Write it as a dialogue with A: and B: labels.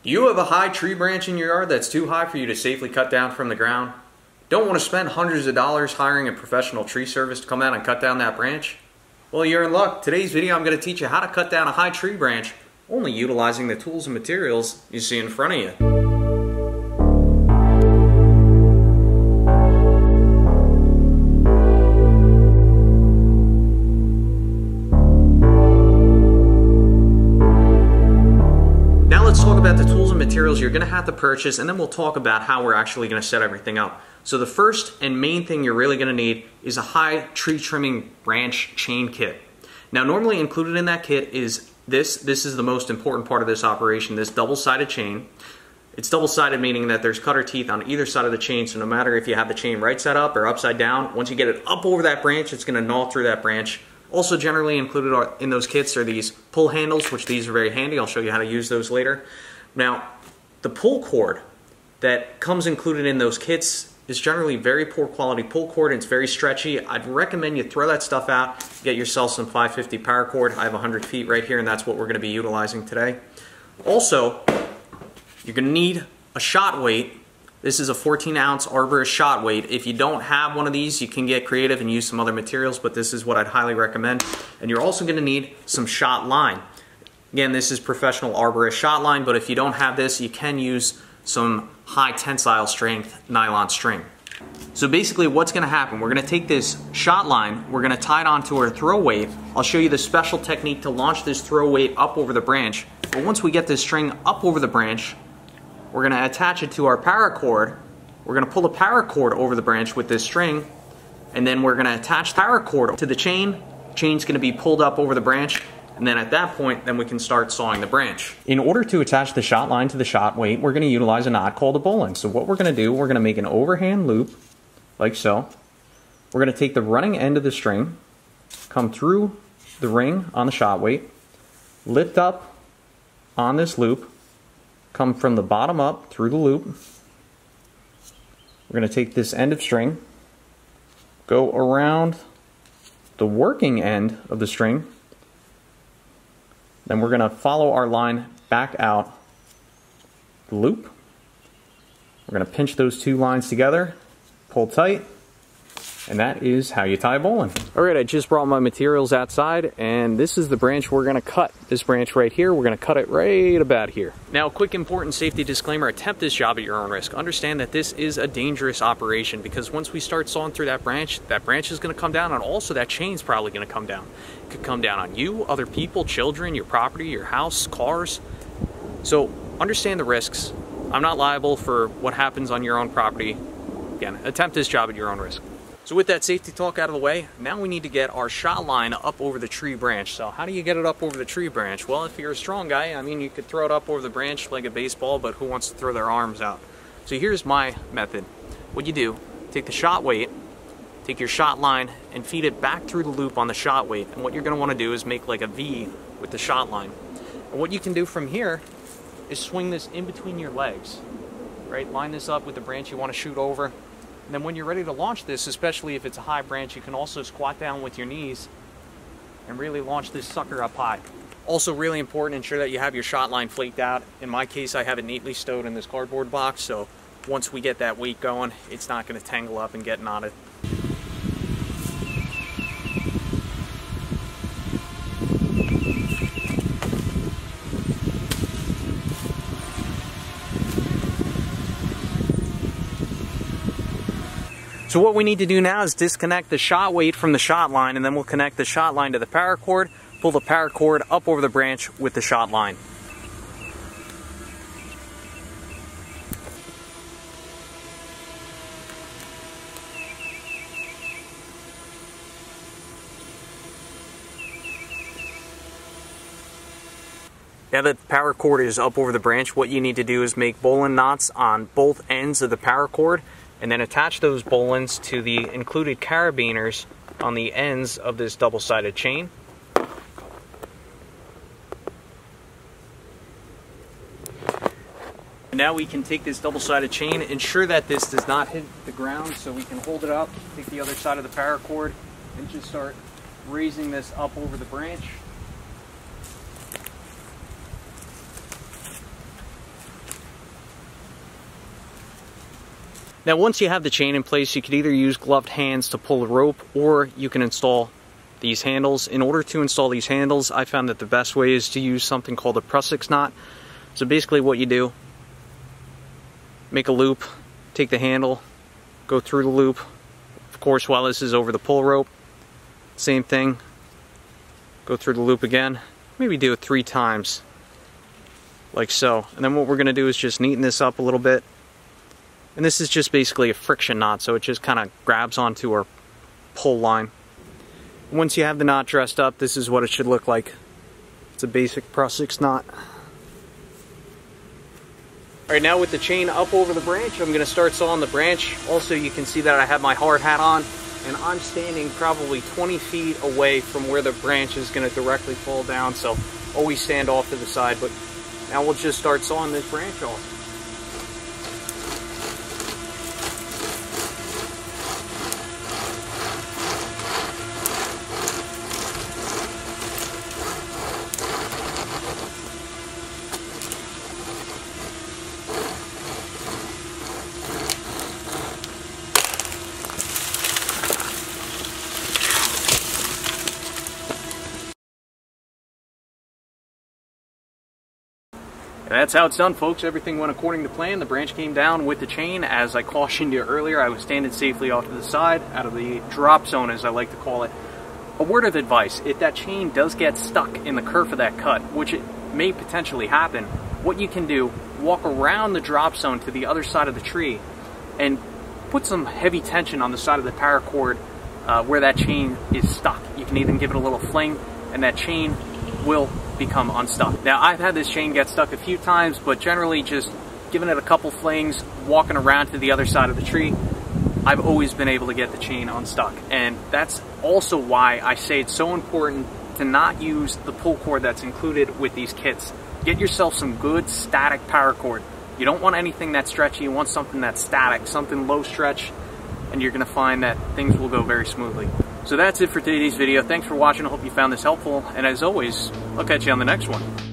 A: You have a high tree branch in your yard that's too high for you to safely cut down from the ground? Don't want to spend hundreds of dollars hiring a professional tree service to come out and cut down that branch? Well, you're in luck. Today's video I'm going to teach you how to cut down a high tree branch only utilizing the tools and materials you see in front of you. About the tools and materials you're going to have to purchase, and then we'll talk about how we're actually going to set everything up. So the first and main thing you're really going to need is a high tree trimming branch chain kit. Now normally included in that kit is this is the most important part of this operation, this double-sided chain. It's double-sided meaning that there's cutter teeth on either side of the chain, so no matter if you have the chain right side up or upside down, once you get it up over that branch, it's going to gnaw through that branch. Also generally included in those kits are these pull handles, which these are very handy. I'll show you how to use those later. Now, the pull cord that comes included in those kits is generally very poor quality pull cord, and it's very stretchy. I'd recommend you throw that stuff out, get yourself some 550 paracord. I have 100 feet right here, and that's what we're going to be utilizing today. Also, you're going to need a shot weight. This is a 14-ounce arborist shot weight. If you don't have one of these, you can get creative and use some other materials, but this is what I'd highly recommend. And you're also going to need some shot line. Again, this is professional arborist shot line, but if you don't have this, you can use some high tensile strength nylon string. So basically what's going to happen, we're going to take this shot line, we're going to tie it onto our throw weight. I'll show you the special technique to launch this throw weight up over the branch. But once we get this string up over the branch, we're going to attach it to our paracord. We're going to pull the paracord over the branch with this string, and then we're going to attach the paracord to the chain. Chain's going to be pulled up over the branch. And then at that point, then we can start sawing the branch. In order to attach the shot line to the shot weight, we're going to utilize a knot called a bowline. So what we're going to do, we're going to make an overhand loop, like so. We're going to take the running end of the string, come through the ring on the shot weight, lift up on this loop, come from the bottom up through the loop. We're going to take this end of string, go around the working end of the string. Then we're going to follow our line back out the loop. We're going to pinch those two lines together, pull tight, and that is how you tie a bowline. Alright, I just brought my materials outside, and this is the branch we're going to cut. This branch right here, we're going to cut it right about here. Now, a quick important safety disclaimer, attempt this job at your own risk. Understand that this is a dangerous operation, because once we start sawing through that branch is going to come down, and also that chain's probably going to come down. It could come down on you, other people, children, your property, your house, cars. So understand the risks. I'm not liable for what happens on your own property. Again, attempt this job at your own risk. So with that safety talk out of the way, now we need to get our shot line up over the tree branch. So how do you get it up over the tree branch? Well, if you're a strong guy, I mean, you could throw it up over the branch like a baseball, but who wants to throw their arms out? So here's my method. What you do, take the shot weight, take your shot line, and feed it back through the loop on the shot weight. And what you're going to want to do is make like a V with the shot line. And what you can do from here is swing this in between your legs, right? Line this up with the branch you want to shoot over. And then when you're ready to launch this, especially if it's a high branch, you can also squat down with your knees and really launch this sucker up high. Also really important, ensure that you have your shot line flaked out. In my case, I have it neatly stowed in this cardboard box, so once we get that weight going, it's not going to tangle up and get knotted. So what we need to do now is disconnect the shot weight from the shot line, and then we'll connect the shot line to the paracord, pull the paracord up over the branch with the shot line. Now that the paracord is up over the branch, what you need to do is make bowline knots on both ends of the paracord, and then attach those bowlines to the included carabiners on the ends of this double-sided chain. Now we can take this double-sided chain, ensure that this does not hit the ground, so we can hold it up, take the other side of the paracord, and just start raising this up over the branch. Now once you have the chain in place, you could either use gloved hands to pull the rope, or you can install these handles. In order to install these handles, I found that the best way is to use something called a prusik knot. So basically what you do, make a loop, take the handle, go through the loop. Of course, while this is over the pull rope, same thing, go through the loop again, maybe do it 3 times, like so. And then what we're going to do is just neaten this up a little bit. And this is just basically a friction knot, so it just kind of grabs onto our pull line. Once you have the knot dressed up, this is what it should look like. It's a basic prusik knot. Alright, now with the chain up over the branch, I'm going to start sawing the branch. Also, you can see that I have my hard hat on, and I'm standing probably 20 feet away from where the branch is going to directly fall down, so always stand off to the side. But now we'll just start sawing this branch off. That's how it's done, folks. Everything went according to plan. The branch came down with the chain. As I cautioned you earlier, I was standing safely off to the side, out of the drop zone, as I like to call it. A word of advice: if that chain does get stuck in the kerf of that cut, which it may potentially happen, what you can do, walk around the drop zone to the other side of the tree and put some heavy tension on the side of the paracord where that chain is stuck. You can even give it a little fling, and that chain will become unstuck. Now, I've had this chain get stuck a few times, but generally just giving it a couple flings, walking around to the other side of the tree, I've always been able to get the chain unstuck. And that's also why I say it's so important to not use the pull cord that's included with these kits. Get yourself some good static paracord. You don't want anything that's stretchy, you want something that's static, something low stretch, and you're gonna find that things will go very smoothly. So that's it for today's video. Thanks for watching. I hope you found this helpful. And as always, I'll catch you on the next one.